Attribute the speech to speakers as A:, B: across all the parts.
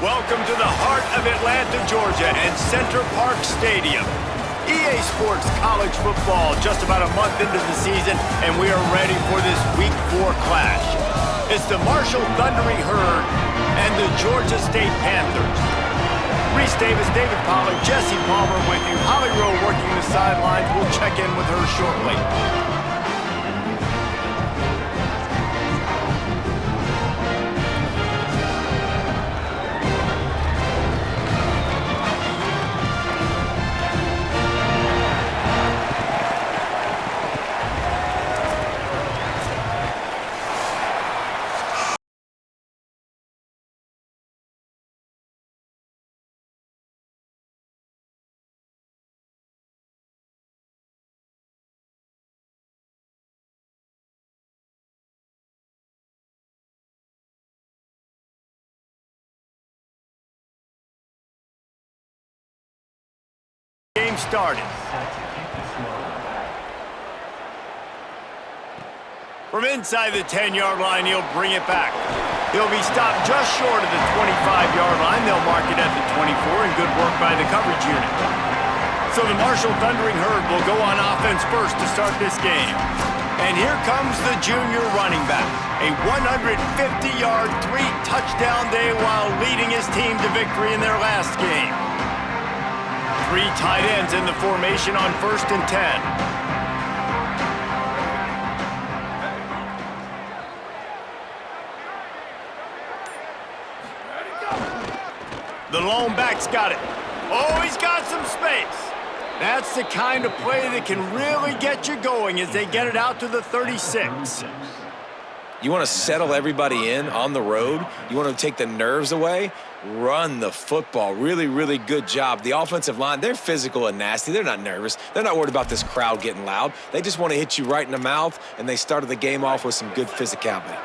A: Welcome to the heart of Atlanta, Georgia, and Center Parc Stadium. EA Sports College Football just about a month into the season, and we are ready for this Week 4 clash. It's the Marshall Thundering Herd and the Georgia State Panthers. Reese Davis, David Pollard, Jesse Palmer with you. Holly Rowe working the sidelines. We'll check in with her shortly. Game started. From inside the 10-yard line, he'll bring it back. He'll be stopped just short of the 25-yard line. They'll mark it at the 24, and good work by the coverage unit. So the Marshall Thundering Herd will go on offense first to start this game. And here comes the junior running back. A 150-yard, 3-touchdown day while leading his team to victory in their last game. 3 tight ends in the formation on 1st and 10. The lone back's got it. Oh, he's got some space. That's the kind of play that can really get you going as they get it out to the 36.
B: You want to settle everybody in on the road? You want to take the nerves away? Run the football. Really, really good job. The offensive line, they're physical and nasty. They're not nervous. They're not worried about this crowd getting loud. They just want to hit you right in the mouth, and they started the game off with some good physicality.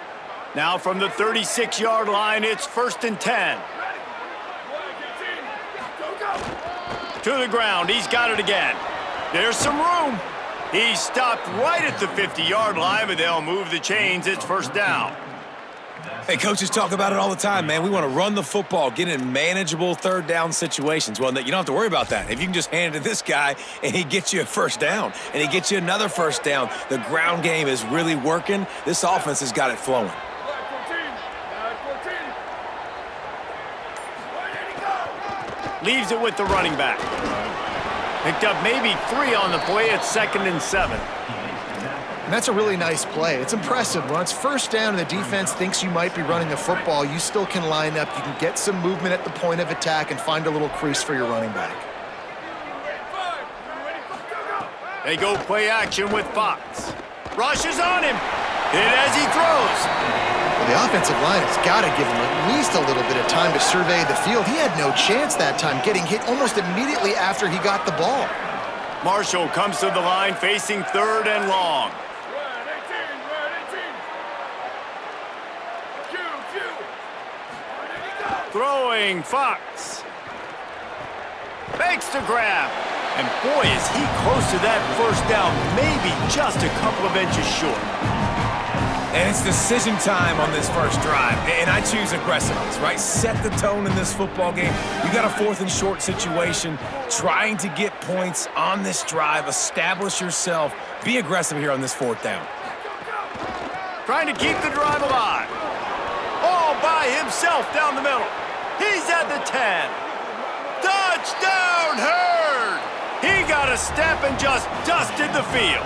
A: Now from the 36-yard line, it's 1st and 10. To the ground. He's got it again. There's some room. He's stopped right at the 50-yard line, but they'll move the chains. It's 1st down.
B: Hey, coaches talk about it all the time, man. We want to run the football, get in manageable 3rd down situations. Well, you don't have to worry about that. If you can just hand it to this guy and he gets you a 1st down and he gets you another 1st down, the ground game is really working. This offense has got it flowing.
A: Leaves it with the running back. Picked up maybe 3 on the play at 2nd and 7.
C: And that's a really nice play. It's impressive. When it's 1st down and the defense thinks you might be running the football, you still can line up. You can get some movement at the point of attack and find a little crease for your running back.
A: They go play action with Fox. Rushes on him. Hit as he throws.
C: Well, the offensive line has got to give him at least a little bit of time to survey the field. He had no chance that time, getting hit almost immediately after he got the ball.
A: Marshall comes to the line facing 3rd and long. Throwing Fox. Fakes the grab. And boy, is he close to that 1st down, maybe just a couple of inches short.
B: And it's decision time on this first drive, and I choose aggressiveness, right? Set the tone in this football game. You got a 4th and short situation, trying to get points on this drive, establish yourself, be aggressive here on this 4th down.
A: Trying to keep the drive alive. All by himself down the middle. He's at the 10. Touchdown, Herd! He got a step and just dusted the field.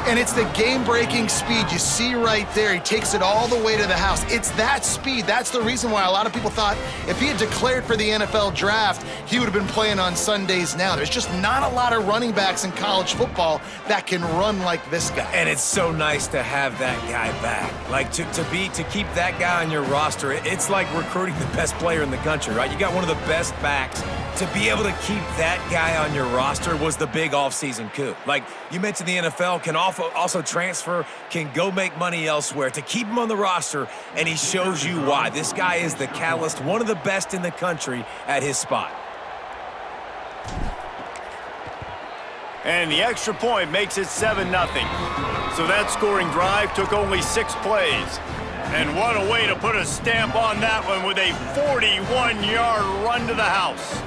C: And it's the game-breaking speed you see right there. He takes it all the way to the house. It's that speed. That's the reason why a lot of people thought if he had declared for the NFL draft, he would have been playing on Sundays now. There's just not a lot of running backs in college football that can run like this guy.
B: And it's so nice to have that guy back. Like, to keep that guy on your roster, it's like recruiting the best player in the country, right? You got one of the best backs. To be able to keep that guy on your roster was the big offseason coup. Like you mentioned, the NFL can also transfer, can go make money elsewhere. To keep him on the roster, and he shows you why. This guy is the catalyst, one of the best in the country at his spot.
A: And the extra point makes it 7-0. So that scoring drive took only 6 plays. And what a way to put a stamp on that one with a 41-yard run to the house.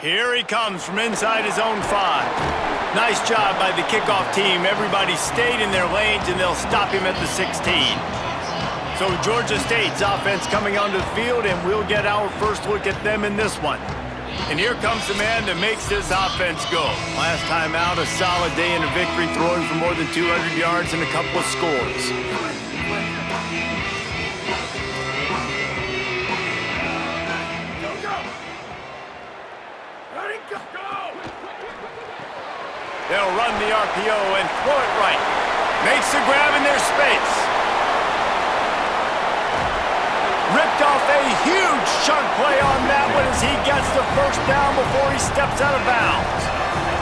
A: Here he comes from inside his own 5. Nice job by the kickoff team. Everybody stayed in their lanes, and they'll stop him at the 16. So Georgia State's offense coming onto the field, and we'll get our first look at them in this one. And here comes the man that makes this offense go. Last time out, a solid day in a victory, throwing for more than 200 yards and a couple of scores. They'll run the RPO and throw it right. Makes the grab in their space. Ripped off a huge chunk play on that one as he gets the first down before he steps out of bounds.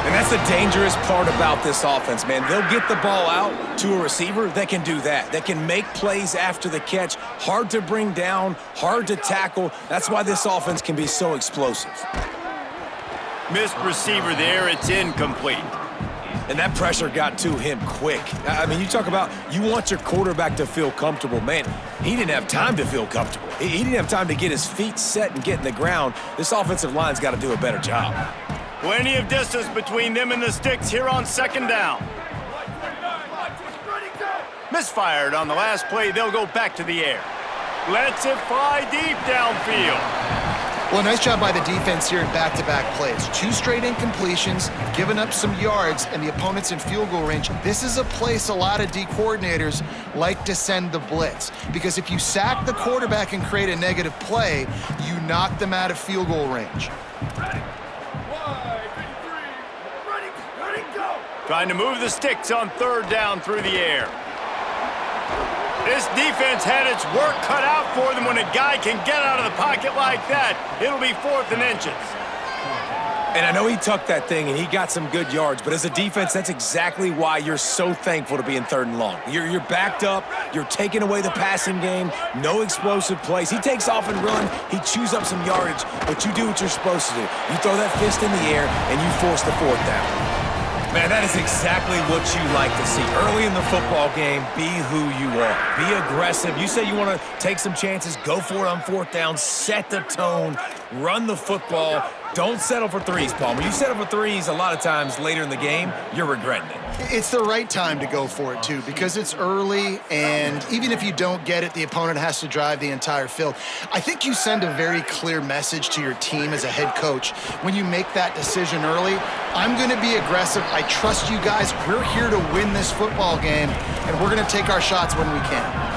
B: And that's the dangerous part about this offense, man. They'll get the ball out to a receiver that can do that. That can make plays after the catch. Hard to bring down, hard to tackle. That's why this offense can be so explosive.
A: Missed receiver there. It's incomplete.
B: And that pressure got to him quick. I mean, you talk about you want your quarterback to feel comfortable. Man, he didn't have time to feel comfortable. He didn't have time to get his feet set and get in the ground. This offensive line's got to do a better job.
A: Plenty of distance between them and the sticks here on second down. Misfired on the last play. They'll go back to the air. Lets it fly deep downfield.
C: Well, nice job by the defense here in back-to-back plays. 2 straight incompletions, giving up some yards, and the opponent's in field goal range. This is a place a lot of D coordinators like to send the blitz, because if you sack the quarterback and create a negative play, you knock them out of field goal range.
A: Trying to move the sticks on third down through the air. This defense had its work cut out for them when a guy can get out of the pocket like that. It'll be 4th and inches.
B: And I know he tucked that thing and he got some good yards, but as a defense, that's exactly why you're so thankful to be in 3rd and long. You're backed up, you're taking away the passing game, no explosive plays. He takes off and run, he chews up some yardage, but you do what you're supposed to do. You throw that fist in the air and you force the 4th down. Man, that is exactly what you like to see. Early in the football game, be who you are. Be aggressive. You say you want to take some chances, go for it on 4th down, set the tone, run the football. Don't settle for threes, Paul. When you settle for threes, a lot of times later in the game, you're regretting it.
C: It's the right time to go for it, too, because it's early, and even if you don't get it, the opponent has to drive the entire field. I think you send a very clear message to your team as a head coach when you make that decision early. I'm going to be aggressive. I trust you guys. We're here to win this football game, and we're going to take our shots when we can.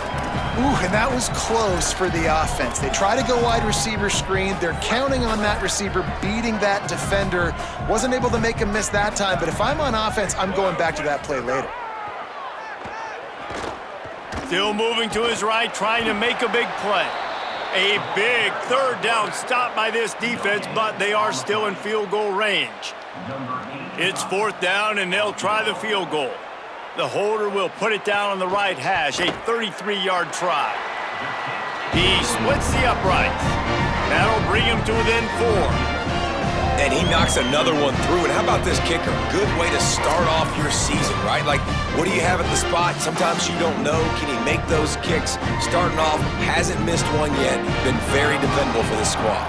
C: Ooh, and that was close for the offense. They try to go wide receiver screen. They're counting on that receiver beating that defender. Wasn't able to make him miss that time, but if I'm on offense, I'm going back to that play later.
A: Still moving to his right, trying to make a big play. A big 3rd down stop by this defense, but they are still in field goal range. It's 4th down, and they'll try the field goal. The holder will put it down on the right hash, a 33-yard try. He splits the uprights. That'll bring him to within 4.
B: And he knocks another one through. And how about this kicker? Good way to start off your season, right? Like, what do you have at the spot? Sometimes you don't know. Can he make those kicks? Starting off, hasn't missed one yet. Been very dependable for this squad.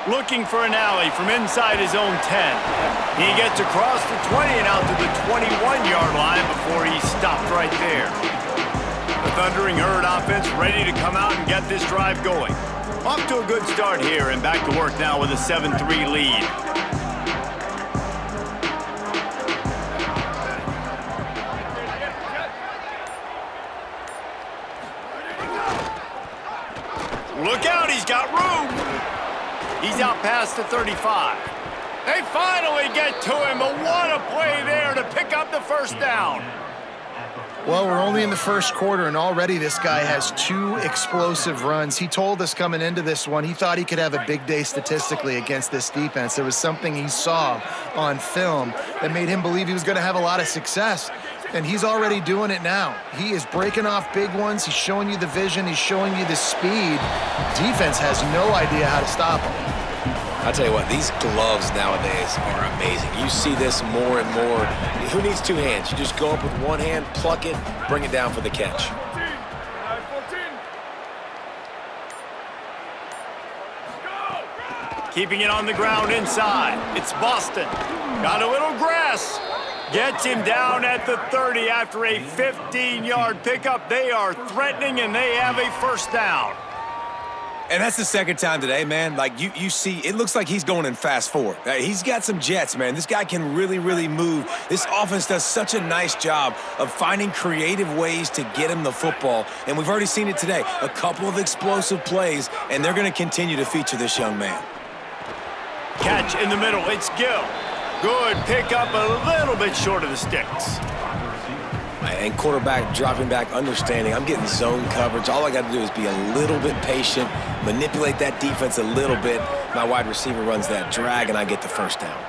A: Looking for an alley from inside his own 10. He gets across the 20 and out to the 21-yard line before he's stopped right there. The Thundering Herd offense ready to come out and get this drive going. Off to a good start here and back to work now with a 7-3 lead. Look out, he's got room. He's out past the 35. They finally get to him, but what a play there to pick up the 1st down.
C: Well, we're only in the first quarter, and already this guy has 2 explosive runs. He told us coming into this one he thought he could have a big day statistically against this defense. There was something he saw on film that made him believe he was going to have a lot of success, and he's already doing it now. He is breaking off big ones. He's showing you the vision. He's showing you the speed. Defense has no idea how to stop him.
D: I'll tell you what, these gloves nowadays are amazing. You see this more and more. Who needs 2 hands? You just go up with 1 hand, pluck it, bring it down for the catch.
A: Keeping it on the ground inside. It's Boston. Got a little grass. Gets him down at the 30 after a 15-yard pickup. They are threatening, and they have a first down.
B: And that's the second time today, man. Like, you see, it looks like he's going in fast forward. He's got some jets, man. This guy can really, really move. This offense does such a nice job of finding creative ways to get him the football. And we've already seen it today. A couple of explosive plays, and they're going to continue to feature this young man.
A: Catch in the middle. It's Gill. Good pickup, a little bit short of the sticks.
D: And quarterback dropping back, understanding I'm getting zone coverage. All I got to do is be a little bit patient, manipulate that defense a little bit. My wide receiver runs that drag, and I get the first down.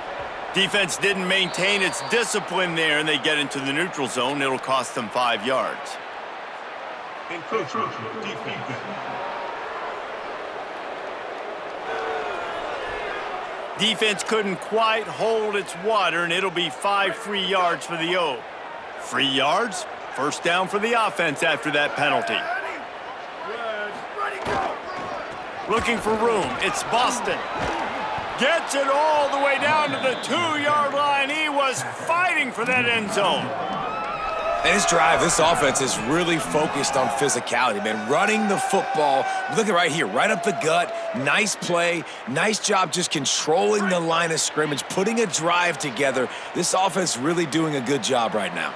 A: Defense didn't maintain its discipline there, and they get into the neutral zone. It'll cost them 5 yards. Defense couldn't quite hold its water, and it'll be 5 free yards for the O. 3 yards, first down for the offense after that penalty. Looking for room, it's Boston. Gets it all the way down to the 2-yard line. He was fighting for that end zone.
B: And this drive, this offense is really focused on physicality, man. Running the football, look at right here, right up the gut. Nice play, nice job just controlling the line of scrimmage, putting a drive together. This offense really doing a good job right now.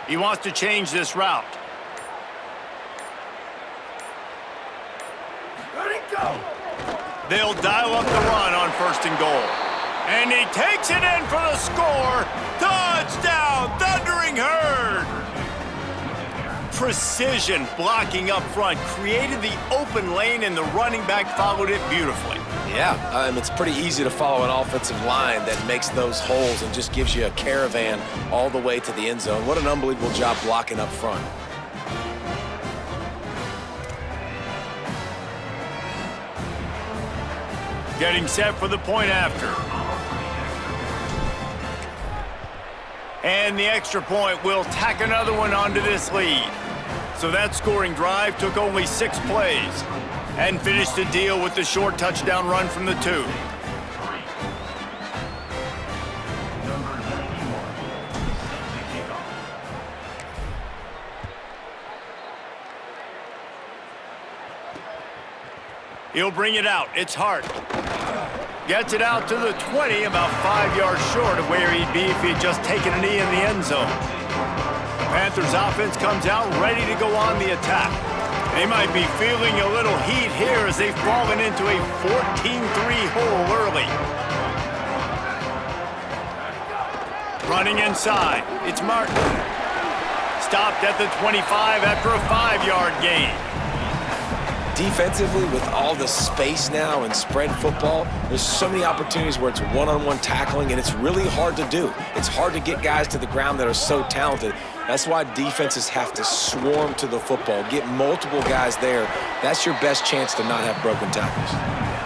A: He wants to change this route. They'll dial up the run on 1st and goal. And he takes it in for the score. Touchdown, Thundering Herd! Precision blocking up front created the open lane, and the running back followed it beautifully.
D: Yeah, it's pretty easy to follow an offensive line that makes those holes and just gives you a caravan all the way to the end zone. What an unbelievable job blocking up front.
A: Getting set for the point after. And the extra point will tack another one onto this lead. So that scoring drive took only 6 plays and finished the deal with the short touchdown run from the 2. He'll bring it out. It's Hart. Gets it out to the 20, about 5 yards short of where he'd be if he had just taken a knee in the end zone. The Panthers offense comes out ready to go on the attack. They might be feeling a little heat here as they've fallen into a 14-3 hole early. Running inside, it's Martin. Stopped at the 25 after a 5-yard gain.
D: Defensively, with all the space now and spread football, there's so many opportunities where it's one-on-one tackling, and it's really hard to do. It's hard to get guys to the ground that are so talented. That's why defenses have to swarm to the football, get multiple guys there. That's your best chance to not have broken tackles.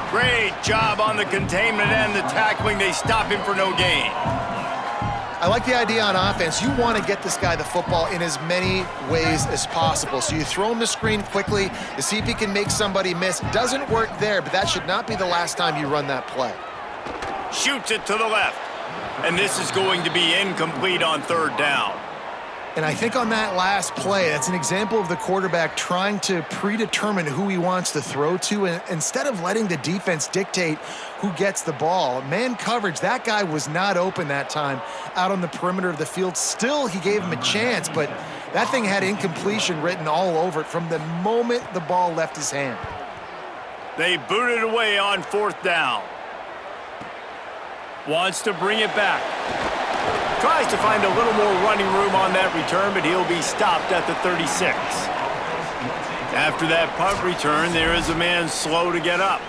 A: Great job on the containment and the tackling. They stop him for no gain.
C: I like the idea on offense. You want to get this guy the football in as many ways as possible. So you throw him the screen quickly to see if he can make somebody miss. Doesn't work there, but that should not be the last time you run that play.
A: Shoots it to the left. And this is going to be incomplete on 3rd down.
C: And I think on that last play, that's an example of the quarterback trying to predetermine who he wants to throw to, and instead of letting the defense dictate who gets the ball. Man coverage, that guy was not open that time out on the perimeter of the field. Still, he gave him a chance, but that thing had incompletion written all over it from the moment the ball left his hand.
A: They booted away on 4th down. Wants to bring it back. Tries to find a little more running room on that return, but he'll be stopped at the 36. After that punt return, there is a man slow to get up.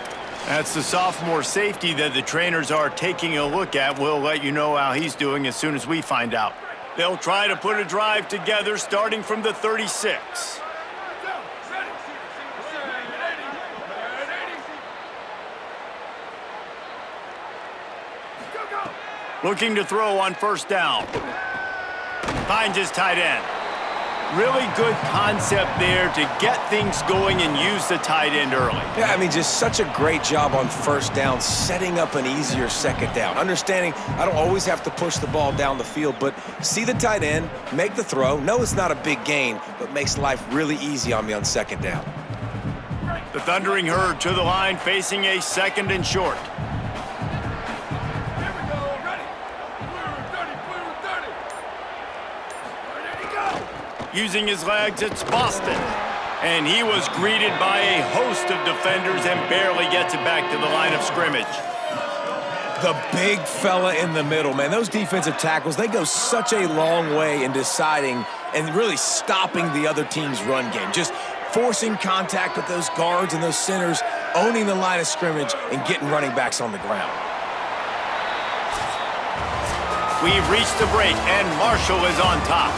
A: That's the sophomore safety that the trainers are taking a look at. We'll let you know how he's doing as soon as we find out. They'll try to put a drive together starting from the 36. Looking to throw on first down. Finds his tight end. Really good concept there to get things going and use the tight end early.
D: Yeah, I mean, just such a great job on first down, setting up an easier second down. Understanding I don't always have to push the ball down the field, but see the tight end, make the throw. No, it's not a big gain, but makes life really easy on me on second down.
A: The Thundering Herd to the line, facing a second and short. Using his legs, it's Boston. And he was greeted by a host of defenders and barely gets it back to the line of scrimmage.
B: The big fella in the middle, man. Those defensive tackles, they go such a long way in deciding and really stopping the other team's run game. Just forcing contact with those guards and those centers, owning the line of scrimmage, and getting running backs on the ground.
A: We've reached the break, and Marshall is on top.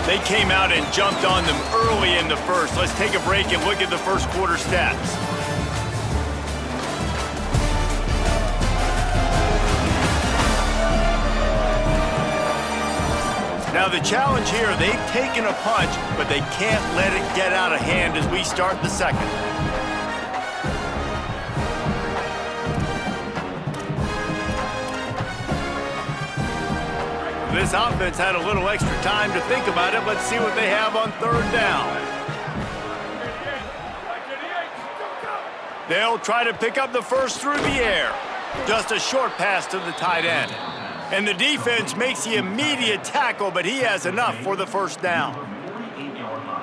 A: They came out and jumped on them early in the first. Let's take a break and look at the first quarter stats. Now the challenge here, they've taken a punch, but they can't let it get out of hand as we start the second. This offense had a little extra time to think about it. Let's see what they have on third down. They'll try to pick up the first through the air. Just a short pass to the tight end. And the defense makes the immediate tackle, but he has enough for the first down.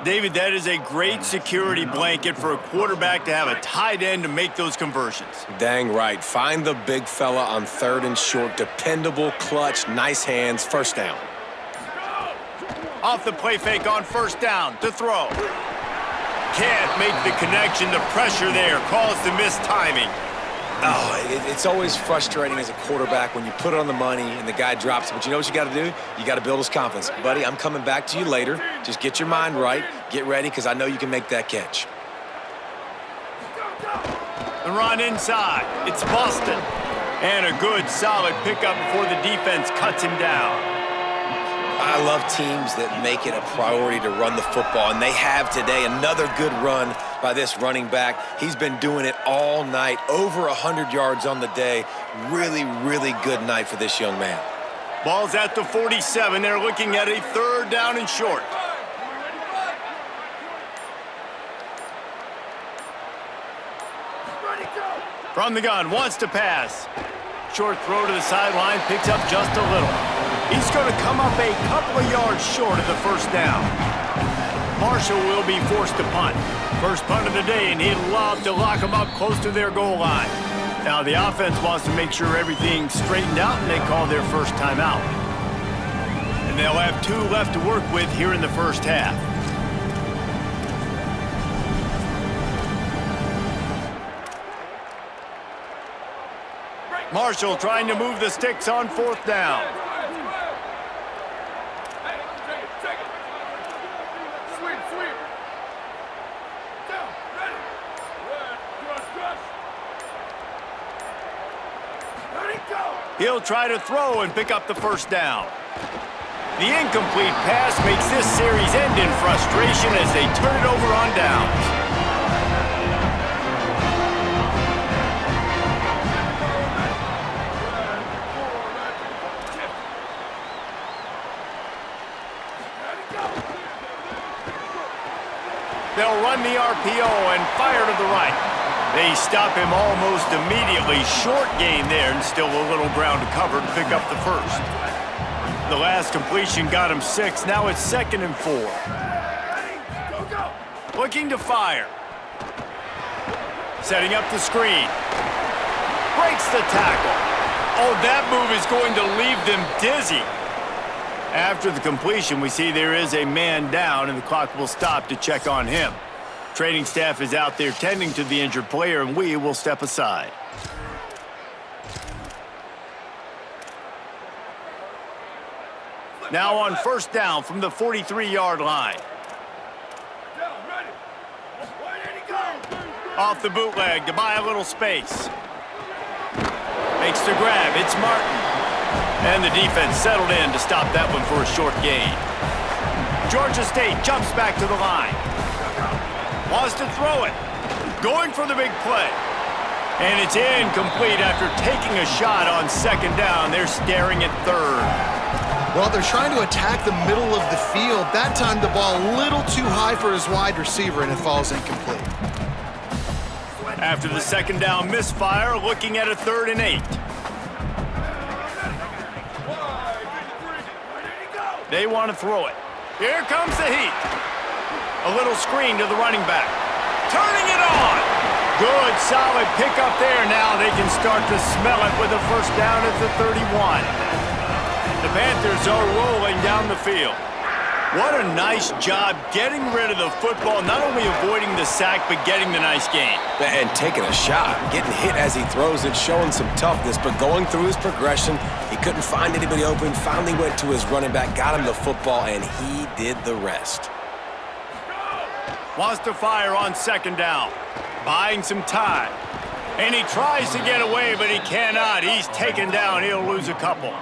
A: David, that is a great security blanket for a quarterback to have a tight end to make those conversions.
D: Dang right. Find the big fella on third and short. Dependable, clutch, nice hands, first down.
A: Off the play fake on first down to throw. Can't make the connection. The pressure there caused the missed timing.
D: Oh, it's always frustrating as a quarterback when you put it on the money and the guy drops it. But you know what you got to do? You got to build his confidence. Buddy, I'm coming back to you later. Just get your mind right. Get ready, because I know you can make that catch.
A: The run inside. It's Boston. And a good, solid pickup before the defense cuts him down.
D: I love teams that make it a priority to run the football, and they have today. Another good run by this running back. He's been doing it all night, over 100 yards on the day. Really, really good night for this young man.
A: Ball's at the 47. They're looking at a third down and short. From the gun, wants to pass. Short throw to the sideline, picks up just a little. He's going to come up a couple of yards short of the first down. Marshall will be forced to punt. First punt of the day, and he'd love to lock them up close to their goal line. Now the offense wants to make sure everything's straightened out, and they call their first timeout. And they'll have 2 left to work with here in the first half. Marshall trying to move the sticks on fourth down. He'll try to throw and pick up the first down. The incomplete pass makes this series end in frustration as they turn it over on downs. They'll run the RPO and fire to the right. They stop him almost immediately. Short gain there, and still a little ground to cover to pick up the first. The last completion got him 6. Now it's 2nd and 4. Looking to fire. Setting up the screen. Breaks the tackle. Oh, that move is going to leave them dizzy. After the completion, we see there is a man down, and the clock will stop to check on him. Training staff is out there tending to the injured player, and we will step aside. Now on first down from the 43-yard line. Off the bootleg to buy a little space. Makes the grab. It's Martin. And the defense settled in to stop that one for a short gain. Georgia State jumps back to the line. Wants to throw it. Going for the big play. And it's incomplete after taking a shot on second down. They're staring at third.
C: Well, they're trying to attack the middle of the field. That time the ball a little too high for his wide receiver, and it falls incomplete.
A: After the second down misfire, looking at a 3rd and 8. They want to throw it. Here comes the heat. A little screen to the running back. Turning it on. Good, solid pickup there. Now they can start to smell it with a first down at the 31. The Panthers are rolling down the field. What a nice job getting rid of the football, not only avoiding the sack, but getting the nice gain.
D: And taking a shot, getting hit as he throws it, showing some toughness, but going through his progression, he couldn't find anybody open, finally went to his running back, got him the football, and he did the rest.
A: Wants to fire on second down, buying some time. And he tries to get away, but he cannot. He's taken down. He'll lose a couple.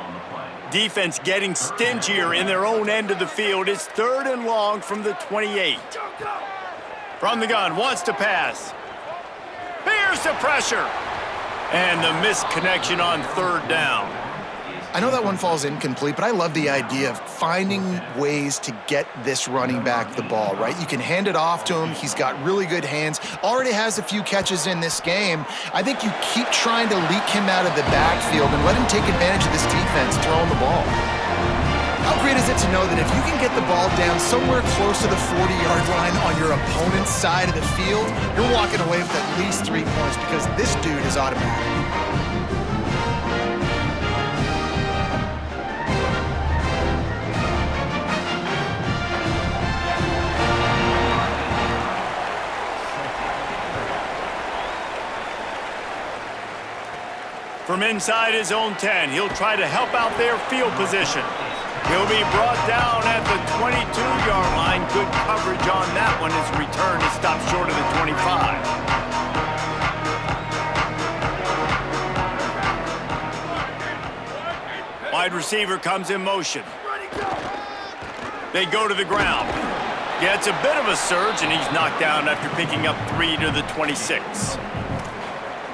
A: Defense getting stingier in their own end of the field. It's 3rd and long from the 28. From the gun, wants to pass. Here's the pressure. And the missed connection on 3rd down.
C: I know that one falls incomplete, but I love the idea of finding ways to get this running back the ball, right? You can hand it off to him. He's got really good hands. Already has a few catches in this game. I think you keep trying to leak him out of the backfield and let him take advantage of this defense throwing the ball. How great is it to know that if you can get the ball down somewhere close to the 40-yard line on your opponent's side of the field, you're walking away with at least 3 points because this dude is automatic.
A: From inside his own 10, he'll try to help out their field position. He'll be brought down at the 22-yard line. Good coverage on that one. His return is stopped short of the 25. Wide receiver comes in motion. They go to the ground. Yeah, it's a bit of a surge, and he's knocked down after picking up 3 to the 26.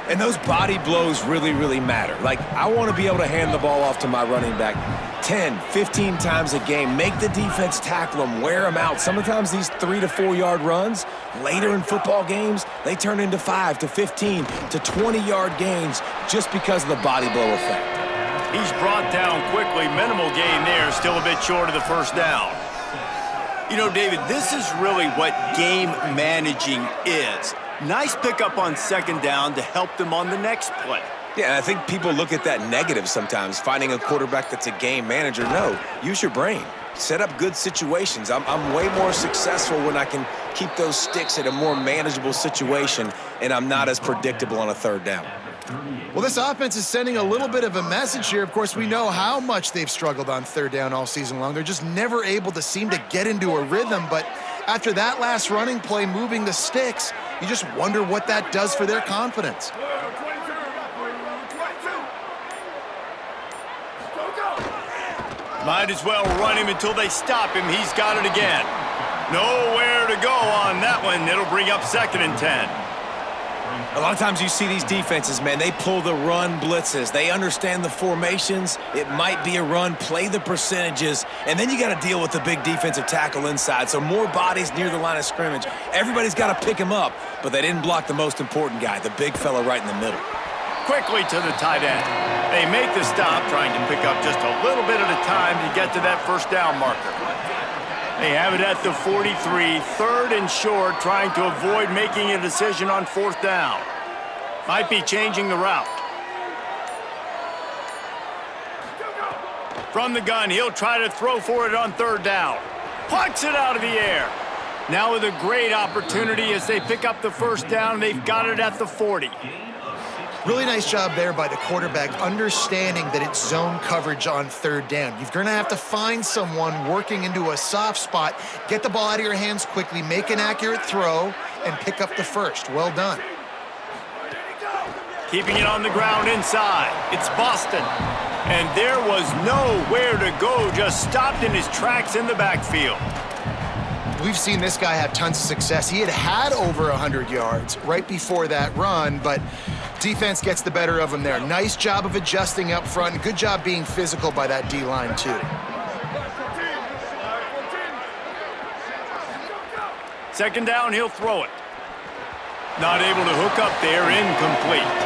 B: And those body blows really, really matter. Like, I want to be able to hand the ball off to my running back 10, 15 times a game. Make the defense tackle him, wear him out. Sometimes these 3 to 4 yard runs, later in football games, they turn into 5 to 15 to 20-yard gains just because of the body blow effect.
A: He's brought down quickly. Minimal gain there, still a bit short of the first down. You know, David, this is really what game managing is. Nice pickup on second down to help them on the next play.
B: Yeah, I think people look at that negative sometimes, finding a quarterback that's a game manager. No, use your brain. Set up good situations. I'm way more successful when I can keep those sticks at a more manageable situation, and I'm not as predictable on a 3rd down.
C: Well, this offense is sending a little bit of a message here. Of course, we know how much they've struggled on 3rd down all season long. They're just never able to seem to get into a rhythm, but after that last running play moving the sticks, you just wonder what that does for their confidence.
A: Might as well run him until they stop him. He's got it again. Nowhere to go on that one. It'll bring up 2nd and 10.
B: A lot of times you see these defenses, man, they pull the run blitzes. They understand the formations. It might be a run, play the percentages, and then you got to deal with the big defensive tackle inside. So more bodies near the line of scrimmage. Everybody's got to pick him up, but they didn't block the most important guy, the big fella right in the middle.
A: Quickly to the tight end. They make the stop, trying to pick up just a little bit at a time to get to that first down marker. They have it at the 43, 3rd and short, trying to avoid making a decision on 4th down. Might be changing the route. From the gun, he'll try to throw for it on third down. Plucks it out of the air. Now with a great opportunity as they pick up the first down. They've got it at the 40.
C: Really nice job there by the quarterback, understanding that it's zone coverage on third down. You're going to have to find someone working into a soft spot, get the ball out of your hands quickly, make an accurate throw, and pick up the first. Well done.
A: Keeping it on the ground inside. It's Boston. And there was nowhere to go, just stopped in his tracks in the backfield.
C: We've seen this guy have tons of success. He had over 100 yards right before that run, but defense gets the better of him there. Nice job of adjusting up front, and good job being physical by that D-line, too.
A: Second down, he'll throw it. Not able to hook up there, incomplete.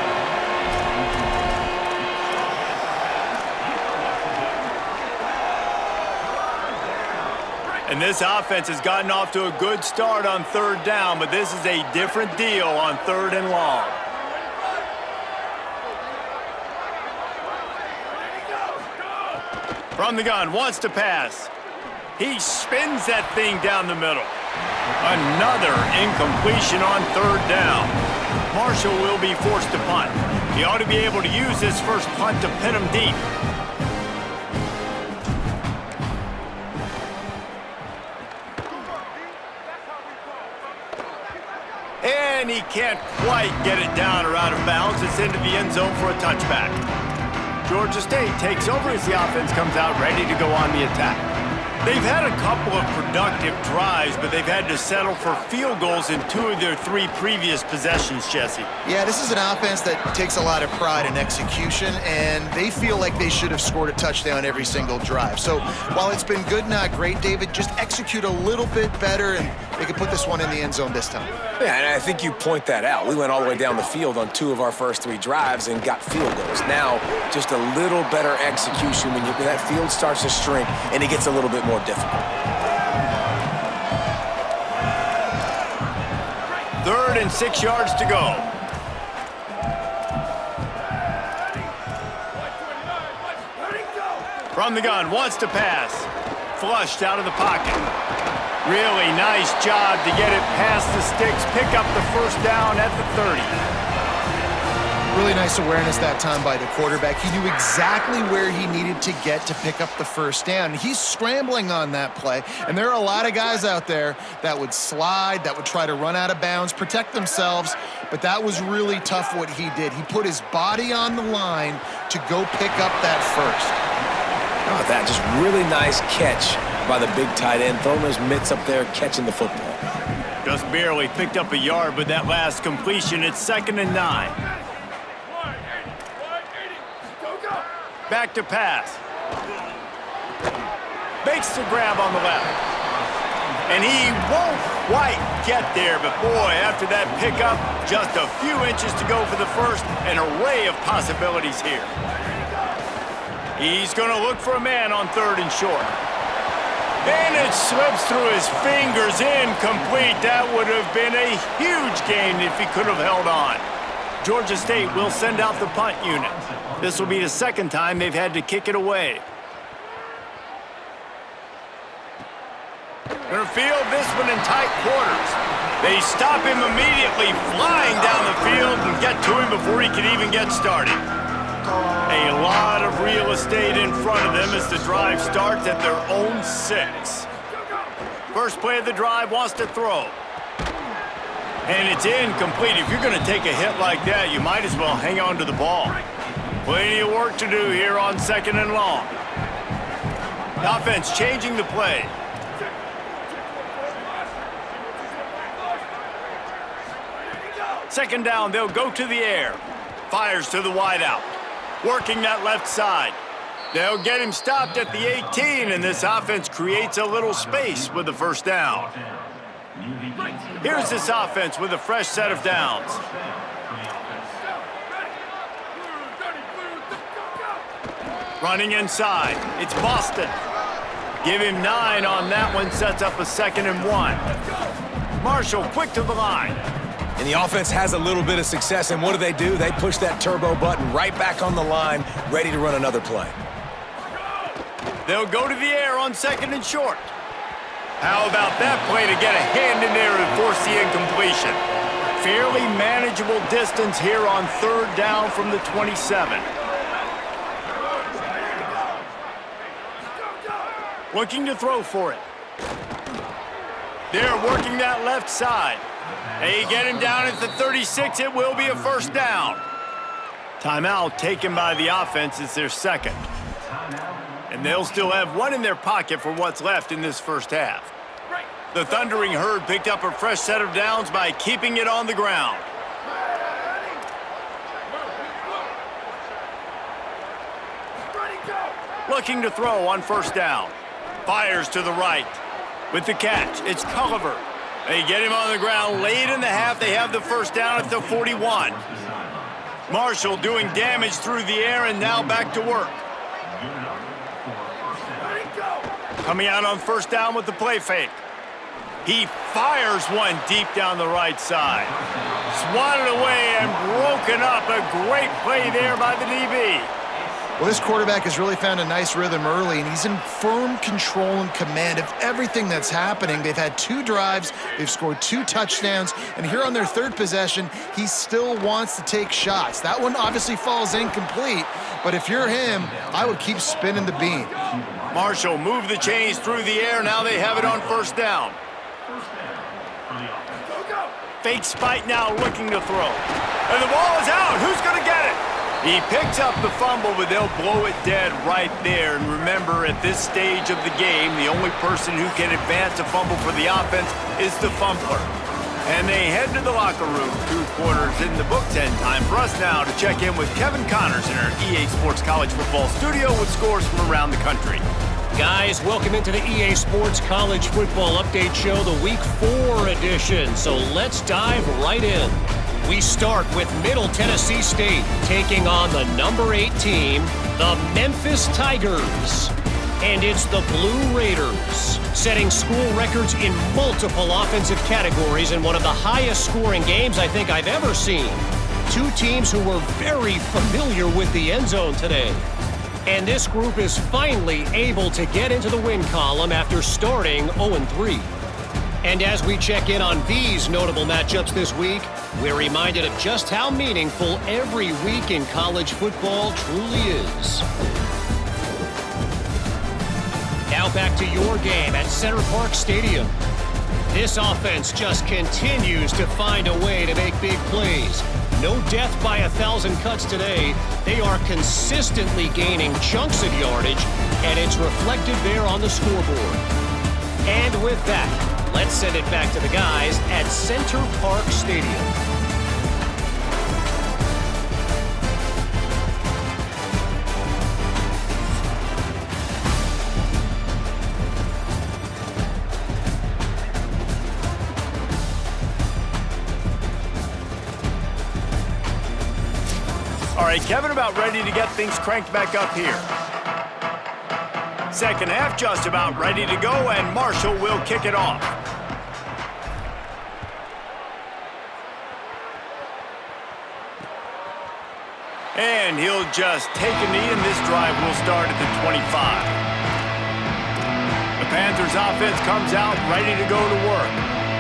A: And this offense has gotten off to a good start on third down, but this is a different deal on third and long. From the gun, wants to pass. He spins that thing down the middle. Another incompletion on third down. Marshall will be forced to punt. He ought to be able to use this first punt to pin him deep. And he can't quite get it down or out of bounds. It's into the end zone for a touchback. Georgia State takes over as the offense comes out ready to go on the attack. They've had a couple of productive drives, but they've had to settle for field goals in 2 of their 3 previous possessions, Jesse.
C: Yeah, this is an offense that takes a lot of pride in execution, and they feel like they should have scored a touchdown every single drive. So while it's been good, not great, David, just execute a little bit better, and they can put this one in the end zone this time.
D: Yeah, and I think you point that out. We went all the way down the field on 2 of our first 3 drives and got field goals. Now, just a little better execution when that field starts to shrink and it gets a little bit more difficult.
A: Third and 6 yards to go. From the gun, wants to pass. Flushed out of the pocket. Really nice job to get it past the sticks, pick up the first down at the 30.
C: Really nice awareness that time by the quarterback. He knew exactly where he needed to get to pick up the first down. He's scrambling on that play, and there are a lot of guys out there that would slide, that would try to run out of bounds, protect themselves, but that was really tough what he did. He put his body on the line to go pick up that first.
D: How about that? Just really nice catch by the big tight end, throwing those mitts up there, catching the football.
A: Just barely picked up a yard with that last completion. It's 2nd and 9. Back to pass. Makes the grab on the left. And he won't quite get there, but boy, after that pickup, just a few inches to go for the first. An array of possibilities here. He's going to look for a man on 3rd and short. And it slips through his fingers, incomplete. That would have been a huge gain if he could have held on. Georgia State will send out the punt unit. This will be the 2nd time they've had to kick it away. Gonna field this one in tight quarters. They stop him immediately, flying down the field and get to him before he can even get started. A lot of real estate in front of them as the drive starts at their own 6. First play of the drive, wants to throw. And it's incomplete. If you're going to take a hit like that, you might as well hang on to the ball. Plenty of work to do here on 2nd and long. The offense changing the play. Second down, they'll go to the air. Fires to the wideout. Working that left side. They'll get him stopped at the 18, and this offense creates a little space with the first down. Here's this offense with a fresh set of downs. Running inside, it's Boston. Give him 9 on that one, sets up a 2nd and 1. Marshall quick to the line.
B: And the offense has a little bit of success, and what do? They push that turbo button right back on the line, ready to run another play.
A: They'll go to the air on 2nd and short. How about that play to get a hand in there and force the incompletion? Fairly manageable distance here on 3rd down from the 27. Looking to throw for it. They're working that left side. They get him down at the 36. It will be a 1st down. Timeout taken by the offense. It's their 2nd. And they'll still have 1 in their pocket for what's left in this 1st half. The Thundering Herd picked up a fresh set of downs by keeping it on the ground. Looking to throw on 1st down. Fires to the right. With the catch, it's Culliver. They get him on the ground late in the half. They have the 1st down at the 41. Marshall doing damage through the air and now back to work. Coming out on 1st down with the play fake. He fires one deep down the right side. Swatted away and broken up. A great play there by the DB.
C: Well, this quarterback has really found a nice rhythm early, and he's in firm control and command of everything that's happening. They've had 2 drives, they've scored 2 touchdowns, and here on their 3rd possession, he still wants to take shots. That one obviously falls incomplete, but if you're him, I would keep spinning the beam.
A: Marshall moved the chains through the air. Now they have it on 1st down. Fake spike now looking to throw. And the ball is out. Who's going to get it? He picks up the fumble, but they'll blow it dead right there. And remember, at this stage of the game, the only person who can advance a fumble for the offense is the fumbler. And they head to the locker room. 2 quarters in the books, and time for us now to check in with Kevin Connors in our EA Sports College Football studio with scores from around the country.
E: Guys, welcome into the EA Sports College Football Update Show, the Week 4 edition. So let's dive right in. We start with Middle Tennessee State taking on the number 8 team, the Memphis Tigers. And it's the Blue Raiders, setting school records in multiple offensive categories in one of the highest scoring games I think I've ever seen. 2 teams who were very familiar with the end zone today. And this group is finally able to get into the win column after starting 0-3. And as we check in on these notable matchups this week, we're reminded of just how meaningful every week in college football truly is. Now back to your game at Center Park Stadium. This offense just continues to find a way to make big plays. No death by 1,000 cuts today. They are consistently gaining chunks of yardage, and it's reflected there on the scoreboard. And with that, let's send it back to the guys at Center Park Stadium.
A: All right, Kevin, about ready to get things cranked back up here. 2nd half just about ready to go, and Marshall will kick it off. And he'll just take a knee, and this drive will start at the 25. The Panthers offense comes out ready to go to work.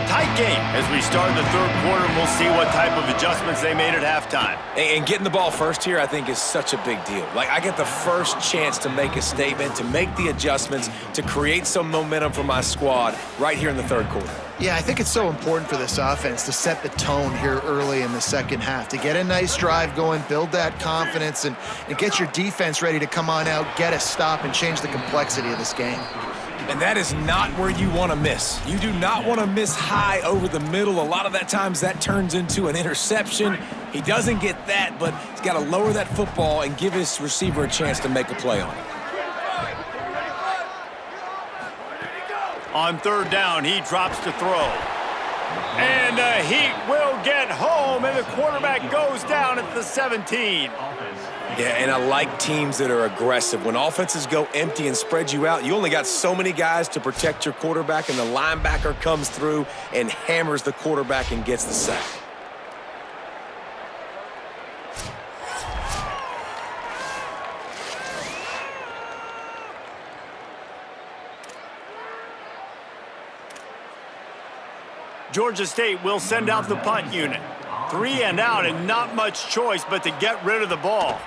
A: Tight game as we start the 3rd quarter, and we'll see what type of adjustments they made at halftime.
D: And getting the ball first here, I think, is such a big deal. Like, I get the first chance to make a statement, to make the adjustments, to create some momentum for my squad right here in the 3rd quarter.
C: Yeah, I think it's so important for this offense to set the tone here early in the 2nd half, to get a nice drive going, build that confidence, and get your defense ready to come on out, get a stop, and change the complexity of this game.
B: And that is not where you want to miss. You do not want to miss high over the middle. A lot of that times that turns into an interception. He doesn't get that, but he's got to lower that football and give his receiver a chance to make a play on it.
A: On 3rd down, he drops to throw. And the Heat will get home, and the quarterback goes down at the 17.
D: Yeah, and I like teams that are aggressive. When offenses go empty and spread you out, you only got so many guys to protect your quarterback, and the linebacker comes through and hammers the quarterback and gets the sack.
A: Georgia State will send out the punt unit. 3 and out, and not much choice but to get rid of the ball.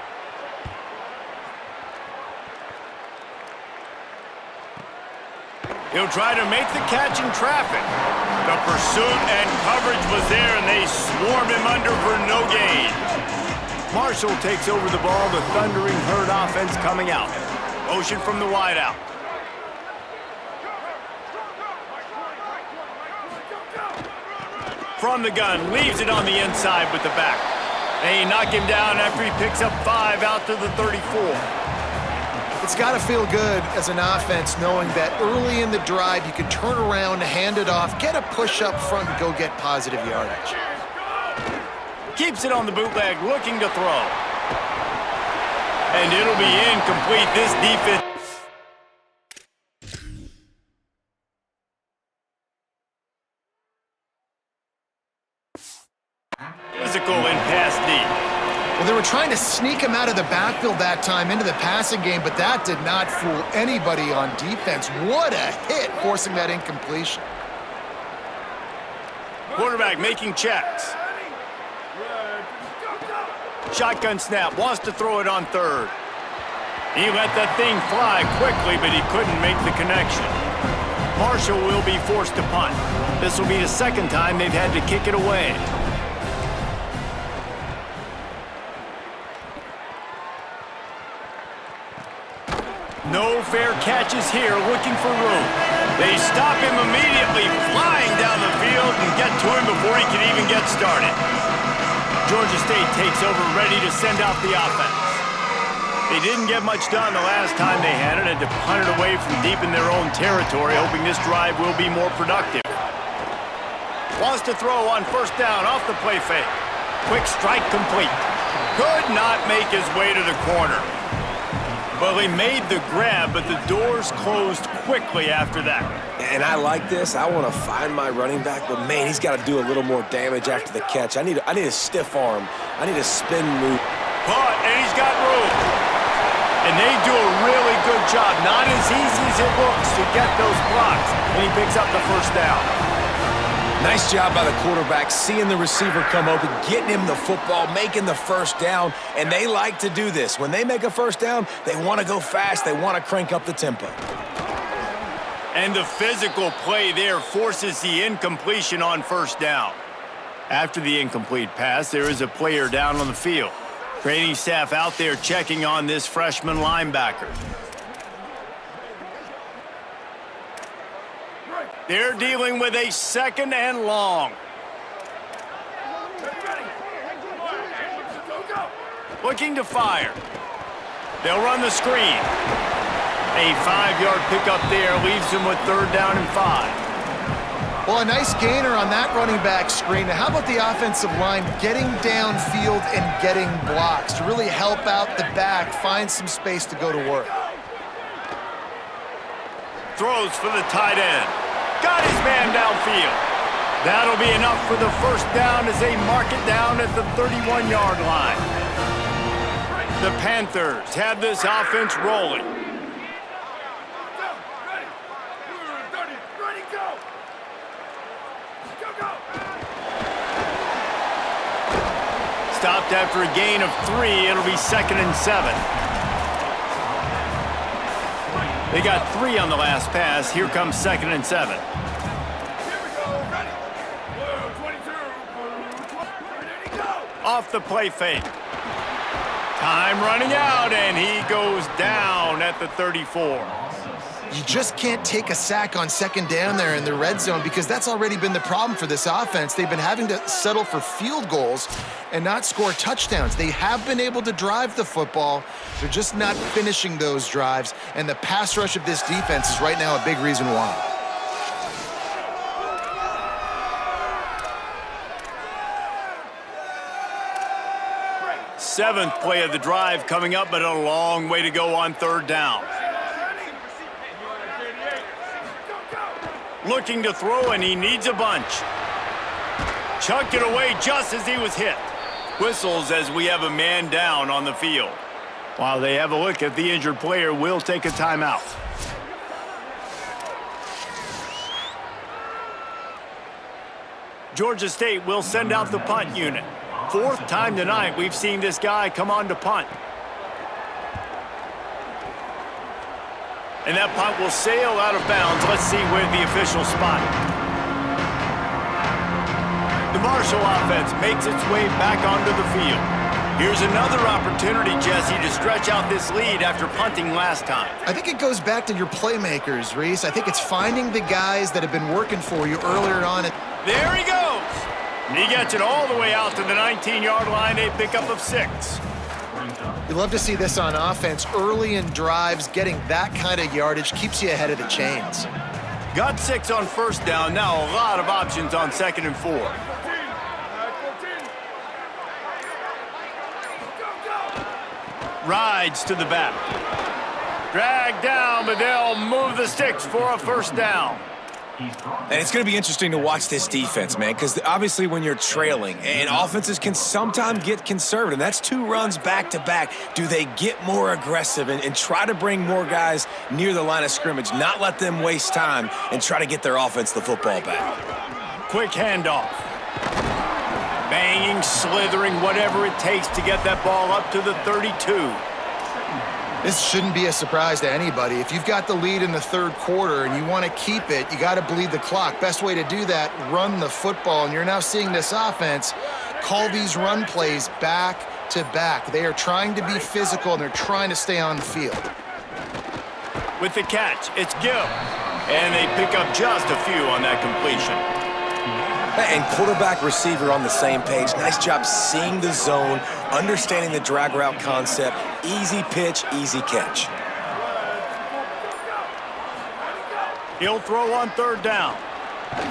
A: He'll try to make the catch in traffic. The pursuit and coverage was there, and they swarmed him under for no gain. Marshall takes over the ball, the thundering herd offense coming out. Motion from the wideout. From the gun, leaves it on the inside with the back. They knock him down after he picks up 5 out to the 34.
C: It's got to feel good as an offense knowing that early in the drive you can turn around, hand it off, get a push up front, and go get positive yardage.
A: Keeps it on the bootleg, looking to throw. And it'll be incomplete. This defense... Physical and pass deep.
C: Well, they were trying to sneak him out of the backfield that time into the passing game, but that did not fool anybody on defense. What a hit, forcing that incompletion.
A: Quarterback making checks. Shotgun snap, wants to throw it on third. He let that thing fly quickly, but he couldn't make the connection. Marshall will be forced to punt. This will be the second time they've had to kick it away. No fair catches here, looking for room. They stop him immediately, flying down the field, and get to him before he can even get started. Georgia State takes over, ready to send out the offense. They didn't get much done the last time they had it, and to punt it away from deep in their own territory, hoping this drive will be more productive. Wants to throw on first down off the play fake. Quick strike complete. Could not make his way to the corner. Well, he made the grab, but the doors closed quickly after that.
D: And I like this. I want to find my running back, but man, he's got to do a little more damage after the catch. I need a stiff arm. I need a spin move.
A: Caught, and he's got room. And they do a really good job. Not as easy as it looks to get those blocks. And he picks up the first down.
B: Nice job by the quarterback, seeing the receiver come open, getting him the football, making the first down, and they like to do this. When they make a first down, they want to go fast, they want to crank up the tempo.
A: And the physical play there forces the incompletion on first down. After the incomplete pass, there is a player down on the field. Training staff out there checking on this freshman linebacker. They're dealing with a 2nd and long. Looking to fire. They'll run the screen. A 5-yard pickup there leaves them with 3rd down and 5.
C: Well, a nice gainer on that running back screen. Now, how about the offensive line getting downfield and getting blocks to really help out the back, find some space to go to work?
A: Throws for the tight end. Got his man downfield. That'll be enough for the first down as they mark it down at the 31-yard line. The Panthers have this offense rolling. Stopped after a gain of 3. It'll be 2nd and 7. They got 3 on the last pass. Here comes 2nd and 7. Off the play fake. Time running out, and he goes down at the 34.
C: You just can't take a sack on 2nd down there in the red zone because that's already been the problem for this offense. They've been having to settle for field goals and not score touchdowns. They have been able to drive the football. They're just not finishing those drives, and the pass rush of this defense is right now a big reason why.
A: Seventh play of the drive coming up, but a long way to go on 3rd down. Looking to throw, and he needs a bunch. Chucked it away just as he was hit. Whistles as we have a man down on the field. While they have a look at the injured player, will take a timeout. Georgia State will send out the punt unit. Fourth time tonight we've seen this guy come on to punt. And that punt will sail out of bounds. Let's see where the official spot it. The Marshall offense makes its way back onto the field. Here's another opportunity, Jesse, to stretch out this lead after punting last time.
C: I think it goes back to your playmakers, Reese. I think it's finding the guys that have been working for you earlier on.
A: There he goes. And he gets it all the way out to the 19-yard line, a pickup of 6.
C: You love to see this on offense. Early in drives, getting that kind of yardage keeps you ahead of the chains.
A: Got 6 on first down. Now a lot of options on 2nd and 4. Rides to the back. Dragged down, but they'll move the sticks for a first down.
B: And it's going to be interesting to watch this defense, man, because obviously when you're trailing, and offenses can sometimes get conservative. That's 2 runs back-to-back. Do they get more aggressive and try to bring more guys near the line of scrimmage, not let them waste time, and try to get their offense the football back?
A: Quick handoff. Banging, slithering, whatever it takes to get that ball up to the 32.
C: This shouldn't be a surprise to anybody. If you've got the lead in the third quarter and you want to keep it, you got to bleed the clock. Best way to do that, run the football. And you're now seeing this offense call these run plays back to back. They are trying to be physical, and they're trying to stay on the field.
A: With the catch, it's Gill. And they pick up just a few on that completion.
B: And quarterback, receiver on the same page. Nice job seeing the zone, understanding the drag route concept. Easy pitch, easy catch.
A: He'll throw on 3rd down.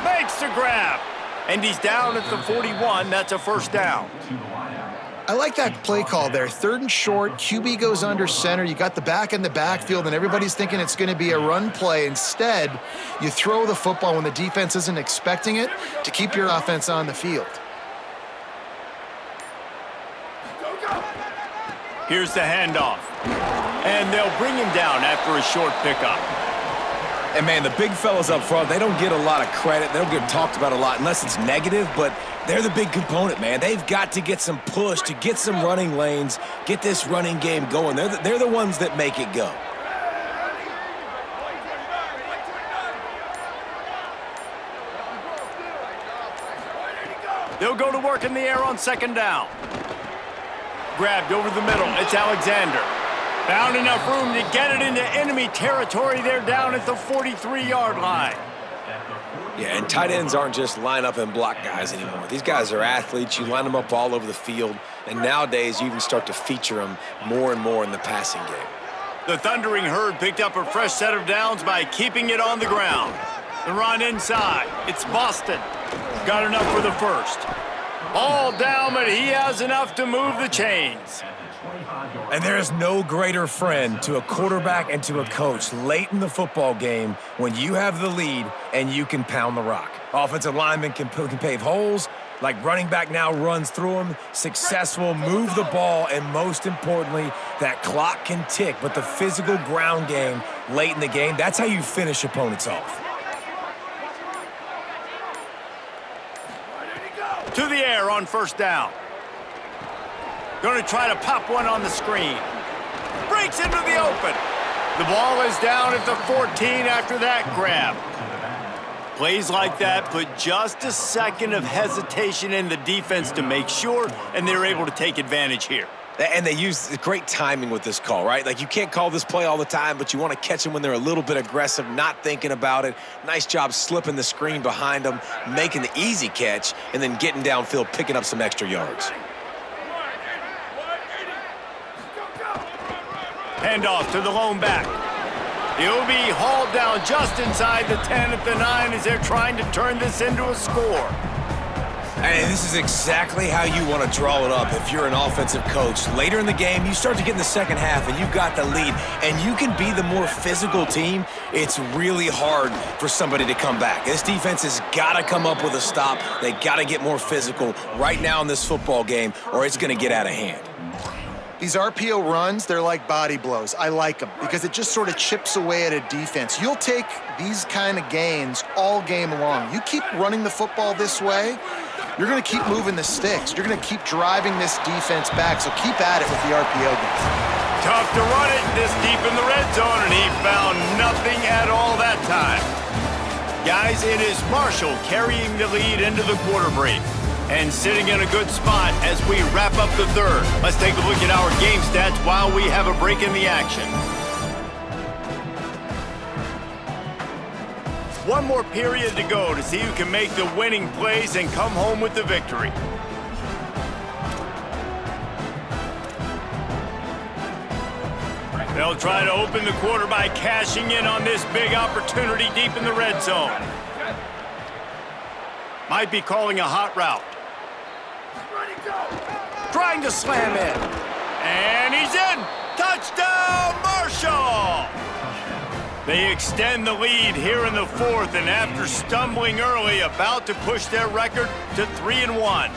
A: Makes the grab. And he's down at the 41. That's a first down.
C: I like that play call there. 3rd and short, QB goes under center. You got the back in the backfield, and everybody's thinking it's going to be a run play. Instead, you throw the football when the defense isn't expecting it to keep your offense on the field.
A: Here's the handoff. And they'll bring him down after a short pickup.
B: And, man, the big fellas up front, they don't get a lot of credit. They don't get talked about a lot unless it's negative, but they're the big component, man. They've got to get some push, to get some running lanes, get this running game going. They're the ones that make it go.
A: They'll go to work in the air on 2nd down. Grabbed over the middle. It's Alexander. Found enough room to get it into enemy territory. They're down at the 43-yard line.
D: Yeah, and tight ends aren't just line up and block guys anymore. These guys are athletes. You line them up all over the field, and nowadays you even start to feature them more and more in the passing game.
A: The Thundering Herd picked up a fresh set of downs by keeping it on the ground. The run inside. It's Boston. Got enough for the first. All down, but he has enough to move the chains.
B: And there is no greater friend to a quarterback and to a coach late in the football game when you have the lead and you can pound the rock. Offensive linemen can pave holes, like running back now runs through them, successful, move the ball, and most importantly, that clock can tick. But the physical ground game late in the game, that's how you finish opponents off.
A: To the air on 1st down. Going to try to pop one on the screen. Breaks into the open. The ball is down at the 14 after that grab. Plays like that put just a second of hesitation in the defense to make sure, and they're able to take advantage here.
D: And they use great timing with this call, right? Like, you can't call this play all the time, but you want to catch them when they're a little bit aggressive, not thinking about it. Nice job slipping the screen behind them, making the easy catch, and then getting downfield, picking up some extra yards.
A: Handoff to the lone back. He'll be hauled down just inside the 10 at the 9 as they're trying to turn this into a score.
B: And this is exactly how you want to draw it up if you're an offensive coach. Later in the game, you start to get in the second half and you've got the lead, and you can be the more physical team. It's really hard for somebody to come back. This defense has got to come up with a stop. They got to get more physical right now in this football game, or it's going to get out of hand.
C: These RPO runs, they're like body blows. I like them because it just sort of chips away at a defense. You'll take these kind of gains all game long. You keep running the football this way, you're going to keep moving the sticks. You're going to keep driving this defense back, so keep at it with the RPO game.
A: Tough to run it this deep in the red zone, and he found nothing at all that time. Guys, it is Marshall carrying the lead into the quarter break and sitting in a good spot as we wrap up the third. Let's take a look at our game stats while we have a break in the action. One more period to go to see who can make the winning plays and come home with the victory. They'll try to open the quarter by cashing in on this big opportunity deep in the red zone. Might be calling a hot route. Trying to slam in. And he's in. Touchdown, Marshall! They extend the lead here in the fourth, and after stumbling early, about to push their record to 3-1.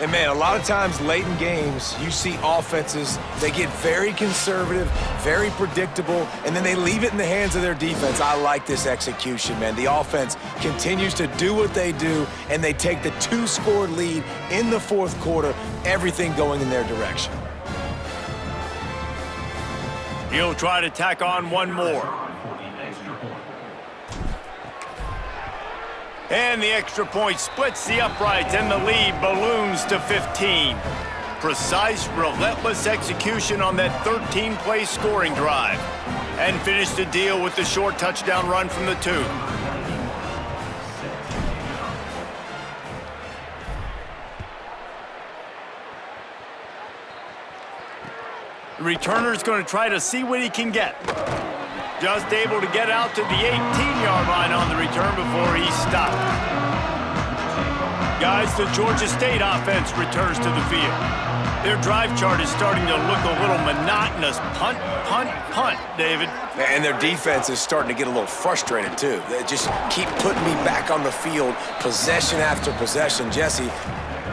B: And man, a lot of times late in games, you see offenses, they get very conservative, very predictable, and then they leave it in the hands of their defense. I like this execution, man. The offense continues to do what they do, and they take the 2-score lead in the fourth quarter, everything going in their direction.
A: He'll try to tack on one more. And the extra point splits the uprights, and the lead balloons to 15. Precise, relentless execution on that 13-play scoring drive. And finished the deal with the short touchdown run from the 2. The returner's going to try to see what he can get. Just able to get out to the 18-yard line on the return before he stopped. Guys, the Georgia State offense returns to the field. Their drive chart is starting to look a little monotonous. Punt, punt, punt, David.
D: And their defense is starting to get a little frustrated, too. They just keep putting me back on the field, possession after possession. Jesse,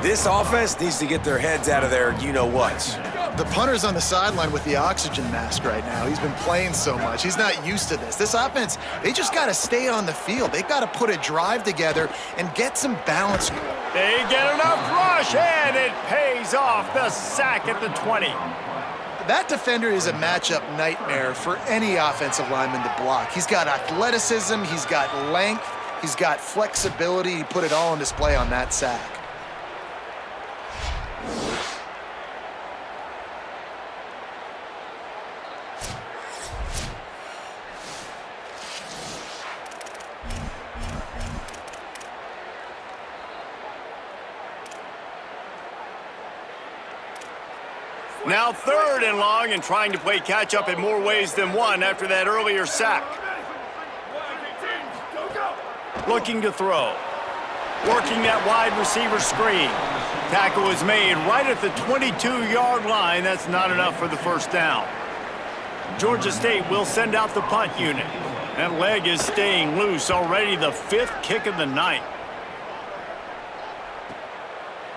D: this offense needs to get their heads out of their you-know-whats.
C: The punter's on the sideline with the oxygen mask right now. He's been playing so much. He's not used to this. This offense, they just got to stay on the field. They got to put a drive together and get some balance.
A: They get enough rush, and it pays off. The sack at the 20.
C: That defender is a matchup nightmare for any offensive lineman to block. He's got athleticism, he's got length, he's got flexibility. He put it all on display on that sack.
A: Now 3rd and long, and trying to play catch-up in more ways than one after that earlier sack. Looking to throw. Working that wide receiver screen. Tackle is made right at the 22-yard line. That's not enough for the first down. Georgia State will send out the punt unit. That leg is staying loose. Already the 5th kick of the night.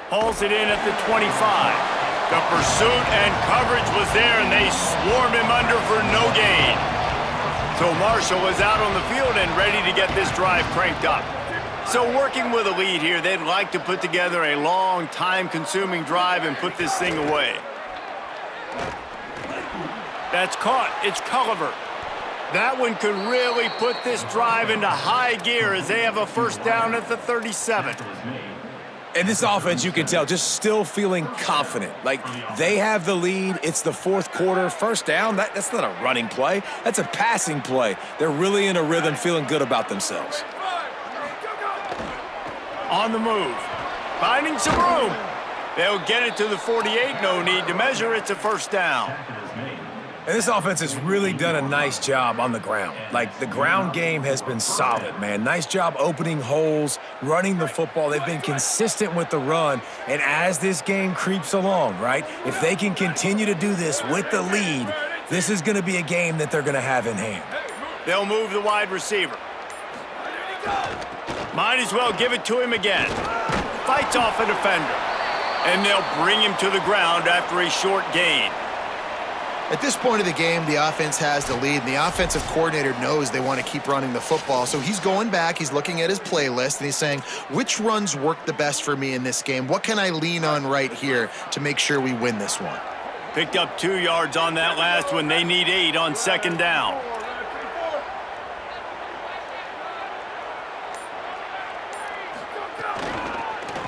A: Hauls it in at the 25. The pursuit and coverage was there, and they swarm him under for no gain. So Marshall is out on the field and ready to get this drive cranked up. So working with a lead here, they'd like to put together a long, time-consuming drive and put this thing away. That's caught. It's Culliver. That one could really put this drive into high gear as they have a first down at the 37.
B: And this offense, you can tell, just still feeling confident. Like, they have the lead. It's the fourth quarter. First down, that's not a running play. That's a passing play. They're really in a rhythm, feeling good about themselves.
A: On the move. Finding some room. They'll get it to the 48. No need to measure. It's a first down.
B: And this offense has really done a nice job on the ground. Like, the ground game has been solid, man. Nice job opening holes, running the football. They've been consistent with the run. And as this game creeps along, right, if they can continue to do this with the lead, this is going to be a game that they're going to have in hand.
A: They'll move the wide receiver. Might as well give it to him again. Fights off a defender. And they'll bring him to the ground after a short gain.
C: At this point of the game, the offense has the lead, and the offensive coordinator knows they want to keep running the football. So he's going back, he's looking at his playlist, and he's saying, which runs work the best for me in this game? What can I lean on right here to make sure we win this one?
A: Picked up 2 yards on that last one. They need 8 on second down.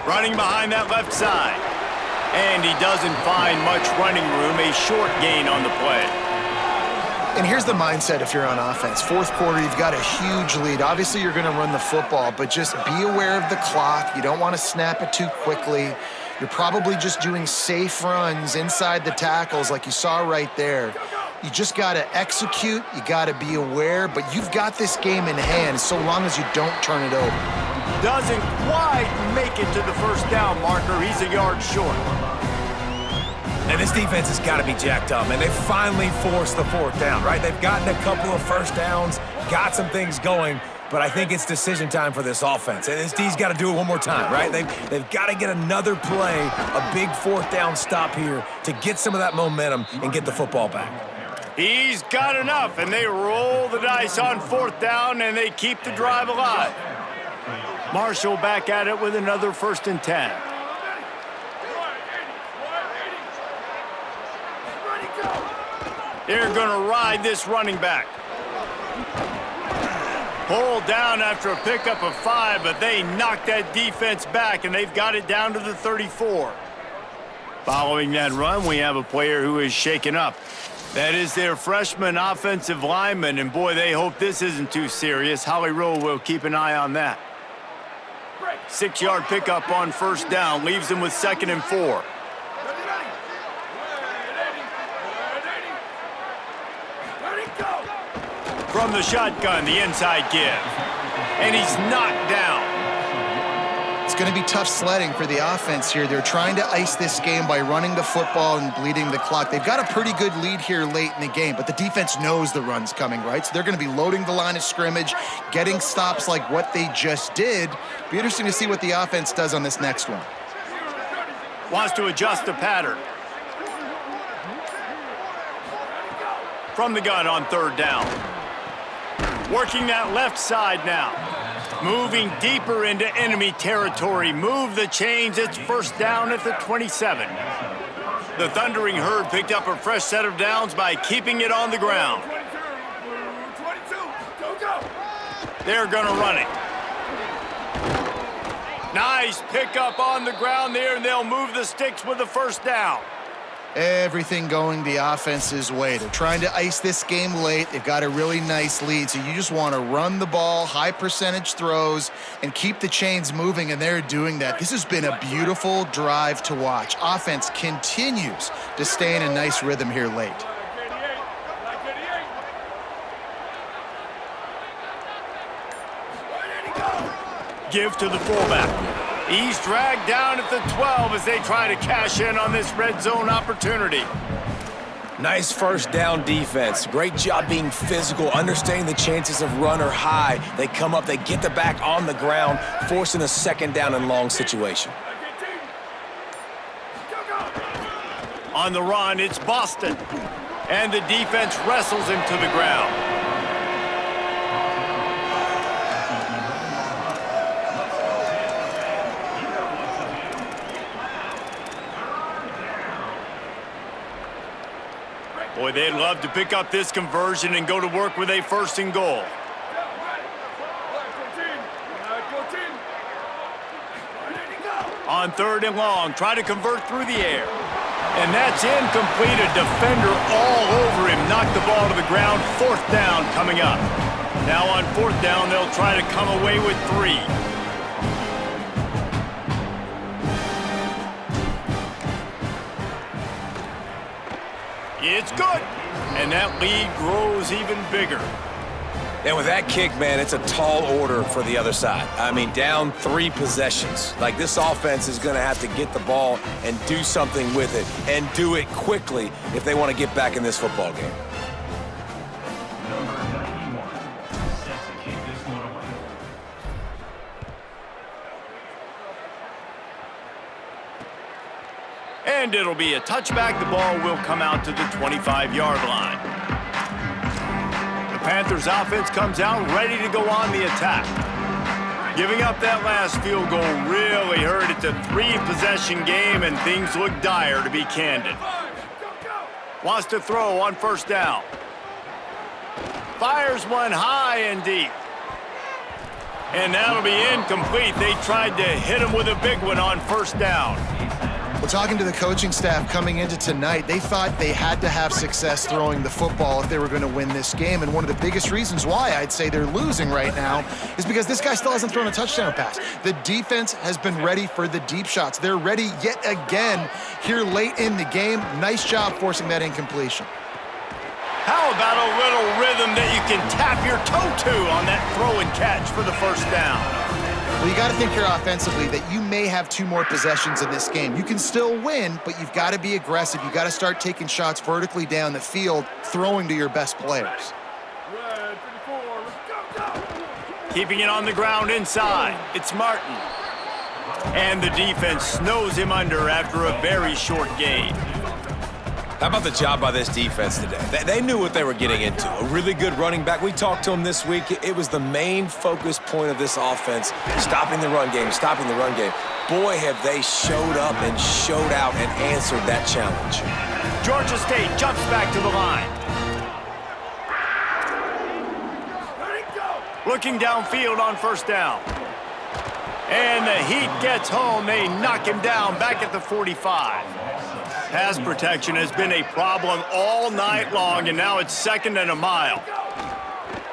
A: Running behind that left side. And he doesn't find much running room. A short gain on the play.
C: And here's the mindset if you're on offense. Fourth quarter, you've got a huge lead. Obviously, you're going to run the football, but just be aware of the clock. You don't want to snap it too quickly. You're probably just doing safe runs inside the tackles like you saw right there. You just got to execute. You got to be aware, but you've got this game in hand so long as you don't turn it over.
A: Doesn't quite make it to the first down marker. He's a yard short.
B: And this defense has got to be jacked up, and they finally forced the fourth down, right? They've gotten a couple of first downs, got some things going, but I think it's decision time for this offense. And this D's got to do it one more time, right? They've got to get another play, a big fourth down stop here to get some of that momentum and get the football back.
A: He's got enough, and they roll the dice on fourth down, and they keep the drive alive. Marshall back at it with another 1st and 10. They're going to ride this running back. Pulled down after a pickup of 5, but they knocked that defense back, and they've got it down to the 34. Following that run, we have a player who is shaken up. That is their freshman offensive lineman, and boy, they hope this isn't too serious. Holly Rowe will keep an eye on that. 6-yard pickup on first down, leaves them with 2nd and 4. From the shotgun, the inside give. And he's knocked down.
C: It's going to be tough sledding for the offense here. They're trying to ice this game by running the football and bleeding the clock. They've got a pretty good lead here late in the game, but the defense knows the run's coming, right? So they're going to be loading the line of scrimmage, getting stops like what they just did. Be interesting to see what the offense does on this next one.
A: Wants to adjust the pattern. From the gun on 3rd down. Working that left side now. Moving deeper into enemy territory. Move the chains. It's first down at the 27. The Thundering Herd picked up a fresh set of downs by keeping it on the ground. They're going to run it. Nice pickup on the ground there, and they'll move the sticks with the first down.
C: Everything going the offense's way. They're trying to ice this game late. They've got a really nice lead, so you just want to run the ball, high percentage throws, and keep the chains moving, and they're doing that. This has been a beautiful drive to watch. Offense continues to stay in a nice rhythm here late.
A: Give to the fullback. He's dragged down at the 12 as they try to cash in on this red zone opportunity.
D: Nice first down defense. Great job being physical, understanding the chances of run are high. They come up, they get the back on the ground, forcing a 2nd down and long situation.
A: On the run, it's Boston. And the defense wrestles him to the ground. Boy, they'd love to pick up this conversion and go to work with a 1st and goal. On 3rd and long, try to convert through the air. And that's incomplete. A defender all over him. Knocked the ball to the ground. 4th down coming up. Now on 4th down, they'll try to come away with 3. It's good. And that lead grows even bigger.
D: And with that kick, man, it's a tall order for the other side. I mean, down 3 possessions. Like, this offense is going to have to get the ball and do something with it, and do it quickly if they want to get back in this football game.
A: And it'll be a touchback. The ball will come out to the 25-yard line. The Panthers offense comes out ready to go on the attack. Giving up that last field goal really hurt. It's a 3-possession game, and things look dire, to be candid. Wants to throw on first down. Fires one high and deep. And that'll be incomplete. They tried to hit him with a big one on first down.
C: Well, talking to the coaching staff coming into tonight, they thought they had to have success throwing the football if they were going to win this game. And one of the biggest reasons why I'd say they're losing right now is because this guy still hasn't thrown a touchdown pass. The defense has been ready for the deep shots. They're ready yet again here late in the game. Nice job forcing that incompletion.
A: How about a little rhythm that you can tap your toe to on that throw and catch for the first down?
C: Well, you got to think here offensively that you may have 2 more possessions in this game. You can still win, but you've got to be aggressive. You've got to start taking shots vertically down the field, throwing to your best players.
A: Keeping it on the ground inside. It's Martin. And the defense snows him under after a very short gain.
B: How about the job by this defense today? They knew what they were getting into. A really good running back. We talked to him this week. It was the main focus point of this offense, stopping the run game, stopping the run game. Boy, have they showed up and showed out and answered that challenge.
A: Georgia State jumps back to the line. Looking downfield on first down. And the heat gets home. They knock him down back at the 45. Pass protection has been a problem all night long, and now it's 2nd and a mile.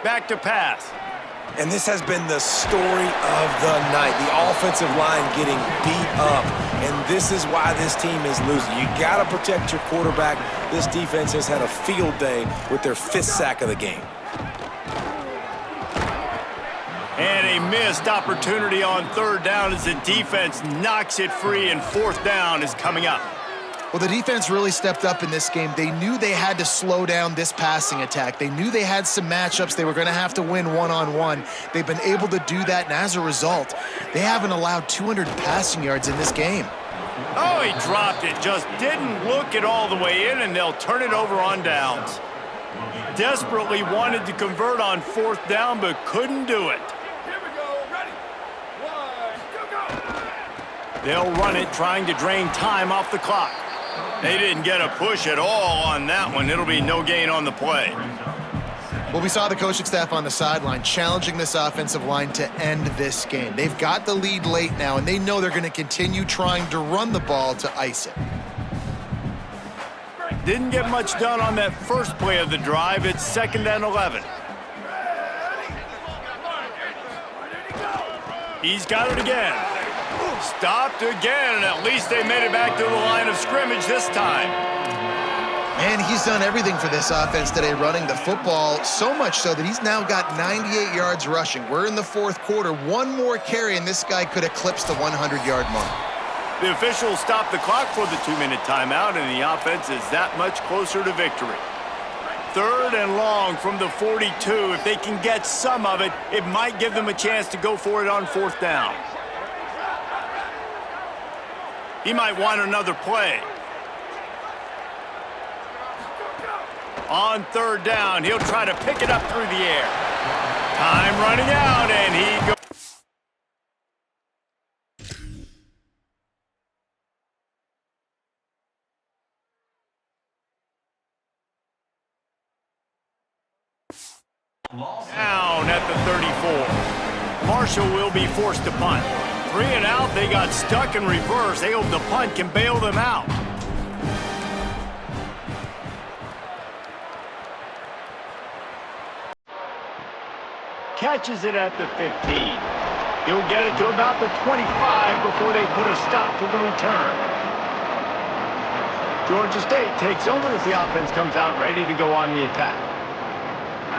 A: Back to pass.
B: And this has been the story of the night. The offensive line getting beat up, and this is why this team is losing. You got to protect your quarterback. This defense has had a field day with their 5th sack of the game.
A: And a missed opportunity on 3rd down as the defense knocks it free, and 4th down is coming up.
C: Well, the defense really stepped up in this game. They knew they had to slow down this passing attack. They knew they had some matchups they were going to have to win one-on-one. They've been able to do that, and as a result, they haven't allowed 200 passing yards in this game.
A: Oh, he dropped it. Just didn't look it all the way in, and they'll turn it over on downs. Desperately wanted to convert on 4th down, but couldn't do it. They'll run it, trying to drain time off the clock. They didn't get a push at all on that one. It'll be no gain on the play.
C: Well, we saw the coaching staff on the sideline challenging this offensive line to end this game. They've got the lead late now, and they know they're going to continue trying to run the ball to ice it.
A: Didn't get much done on that first play of the drive. It's 2nd and 11. He's got it again. Stopped again, and at least they made it back to the line of scrimmage this time.
C: And he's done everything for this offense today, running the football, so much so that he's now got 98 yards rushing. We're in the 4th quarter. One more carry, and this guy could eclipse the 100-yard mark.
A: The officials stopped the clock for the 2-minute timeout, and the offense is that much closer to victory. 3rd and long from the 42. If they can get some of it, it might give them a chance to go for it on 4th down. He might want another play. On 3rd down, he'll try to pick it up through the air. Time running out, and he goes. Down at the 34. Marshall will be forced to punt. 3 and out, they got stuck in reverse. They hope the punt can bail them out. Catches it at the 15. He'll get it to about the 25 before they put a stop to the return. Georgia State takes over as the offense comes out ready to go on the attack.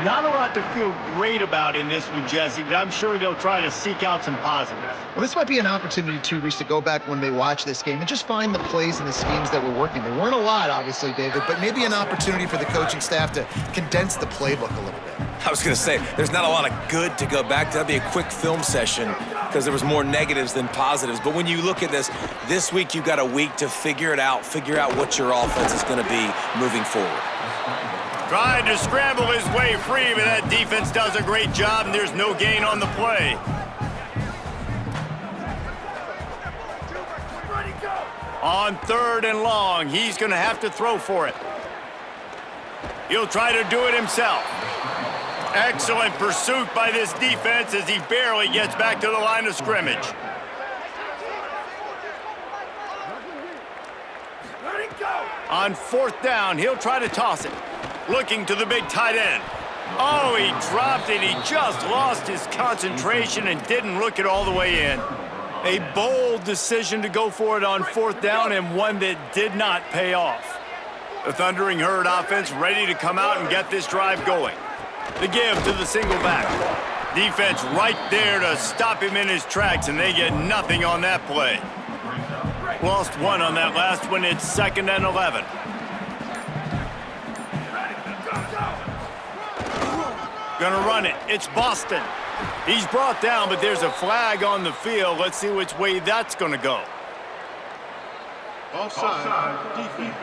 A: Not a lot to feel great about in this one, Jesse, but I'm sure they'll try to seek out some positives.
C: Well, this might be an opportunity, too, Reese, to go back when they watch this game and just find the plays and the schemes that were working. There weren't a lot, obviously, David, but maybe an opportunity for the coaching staff to condense the playbook a little bit.
B: I was going to say, there's not a lot of good to go back to. That'd be a quick film session. because there was more negatives than positives. But when you look at this week you've got a week to figure it out, figure out what your offense is going to be moving forward.
A: Trying to scramble his way free, but that defense does a great job, and there's no gain on the play. On 3rd and long, he's going to have to throw for it. He'll try to do it himself. Excellent pursuit by this defense as he barely gets back to the line of scrimmage. On 4th down, he'll try to toss it. Looking to the big tight end. Oh, he dropped it. He just lost his concentration and didn't look it all the way in. A bold decision to go for it on 4th down, and one that did not pay off. The Thundering Herd offense ready to come out and get this drive going. The give to the single back. Defense right there to stop him in his tracks, and they get nothing on that play. Lost one on that last one. It's 2nd and 11. Gonna run it. It's Boston. He's brought down, but there's a flag on the field. Let's see which way that's gonna go.
F: Offside, defense.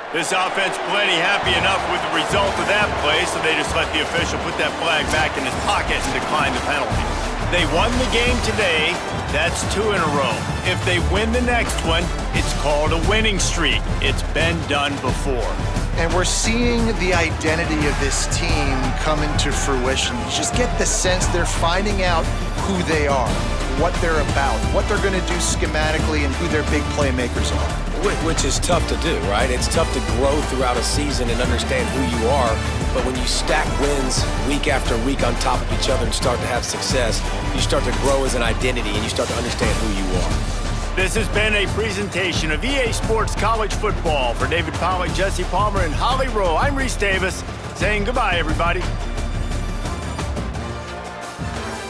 A: This offense plenty happy enough with the result of that play, so they just let the official put that flag back in his pocket and decline the penalty. They won the game today. That's 2 in a row. If they win the next one, it's called a winning streak. It's been done before.
C: And we're seeing the identity of this team come into fruition. You just get the sense they're finding out who they are, what they're about, what they're going to do schematically, and who their big playmakers are.
D: Which is tough to do, right? It's tough to grow throughout a season and understand who you are. But when you stack wins week after week on top of each other and start to have success, you start to grow as an identity and you start to understand who you are.
A: This has been a presentation of EA Sports College Football. For David Pollack, Jesse Palmer, and Holly Rowe, I'm Reese Davis saying goodbye, everybody.